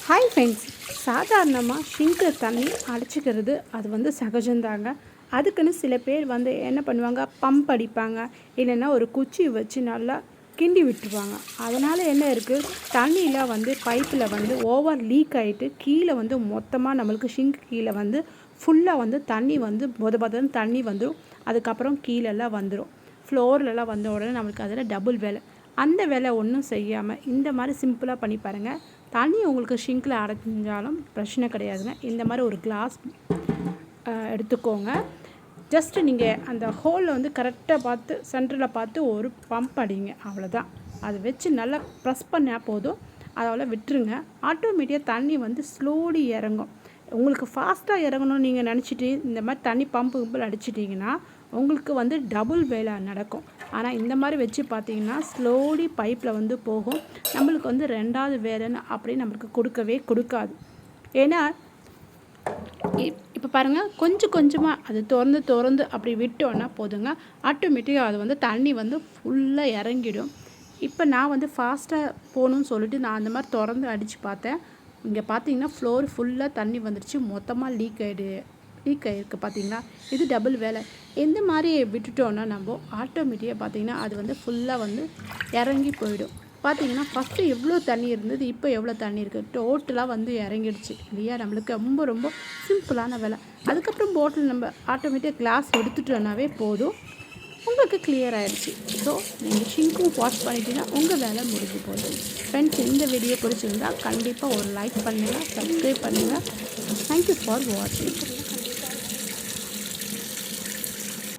Hi friends, சாதாரணமாக ஷிங்கில் தண்ணி அடைச்சிக்கிறது அது வந்து சகஜந்தாங்க. அதுக்குன்னு சில பேர் வந்து என்ன பண்ணுவாங்க, பம்ப் அடிப்பாங்க, இல்லைன்னா ஒரு குச்சி வச்சு நல்லா கிண்டி விட்டுருவாங்க. அதனால் என்ன இருக்குது, தண்ணியில் வந்து பைப்பில் வந்து ஓவர் லீக் ஆகிட்டு கீழே வந்து மொத்தமாக நம்மளுக்கு ஷிங்க் கீழே வந்து ஃபுல்லாக வந்து தண்ணி வந்து பதன்னு தண்ணி வந்துடும். அதுக்கப்புறம் கீழெல்லாம் வந்துடும், ஃப்ளோர்லலாம் வந்த உடனே நம்மளுக்கு அதில் டபுள் வேலை. அந்த வேலை ஒன்றும் செய்யாமல் இந்த மாதிரி சிம்பிளாக பண்ணி பாருங்கள். தண்ணி உங்களுக்கு ஷிங்கில் அடைஞ்சாலும் பிரச்சனை கிடையாதுங்க. இந்த மாதிரி ஒரு கிளாஸ் எடுத்துக்கோங்க. ஜஸ்ட்டு நீங்கள் அந்த ஹோலில் வந்து கரெக்டாக பார்த்து சென்டரில் பார்த்து ஒரு பம்ப் அடிங்க, அவ்வளோதான். அதை வச்சு நல்லா ப்ரெஸ் பண்ணால் போதும். அதனால் விட்டுருங்க. ஆட்டோமேட்டிக்காக தண்ணி வந்து ஸ்லோலி இறங்கும். உங்களுக்கு ஃபாஸ்ட்டாக இறங்கணும்னு நீங்கள் நினச்சிட்டு இந்த மாதிரி தண்ணி பம்பு அடிச்சிட்டிங்கன்னா உங்களுக்கு வந்து டபுள் வேலை நடக்கும். ஆனால் இந்த மாதிரி வச்சு பார்த்தீங்கன்னா ஸ்லோலி பைப்பில் வந்து போகும். நம்மளுக்கு வந்து ரெண்டாவது வேலைன்னு அப்படின்னு நம்மளுக்கு கொடுக்காது. ஏன்னா இப்போ பாருங்கள், கொஞ்சம் கொஞ்சமாக அது திறந்து அப்படி விட்டோன்னா போதுங்க. ஆட்டோமேட்டிக்காக அது வந்து தண்ணி வந்து ஃபுல்லாக இறங்கிடும். இப்போ நான் வந்து ஃபாஸ்ட்டாக போகணுன்னு சொல்லிட்டு நான் அந்த மாதிரி திறந்து அடித்து பார்த்தேன். இங்கே பார்த்தீங்கன்னா ஃப்ளோர் ஃபுல்லாக தண்ணி வந்துடுச்சு, மொத்தமாக லீக் ஆகிருக்கு. பார்த்தீங்களா, இது டபுள் வேலை. எந்த மாதிரி விட்டுட்டோன்னா நம்ம ஆட்டோமேட்டிக்காக பார்த்தீங்கன்னா அது வந்து ஃபுல்லாக வந்து இறங்கி போயிடும். பார்த்தீங்கன்னா ஃபஸ்ட்டு எவ்வளோ தண்ணி இருந்தது, இப்போ எவ்வளோ தண்ணி இருக்குது, டோட்டலாக வந்து இறங்கிடுச்சு இல்லையா. நம்மளுக்கு ரொம்ப ரொம்ப சிம்பிளான வேலை. அதுக்கப்புறம் பாட்டில் நம்ம ஆட்டோமேட்டிக்காக கிளாஸ் எடுத்துட்டோன்னாவே போதும், உங்களுக்கு கிளியர் ஆகிடுச்சு. ஸோ நீங்கள் ஷிங்க்கும் வாஷ் பண்ணிட்டீங்கன்னா உங்கள் வேலை முடிஞ்சு போகுது. ஃப்ரெண்ட்ஸ், இந்த வீடியோ பிடிச்சிருந்தால் கண்டிப்பாக ஒரு லைக் பண்ணுங்கள், சப்ஸ்கிரைப் பண்ணுங்கள். தேங்க்யூ ஃபார் வாட்சிங்.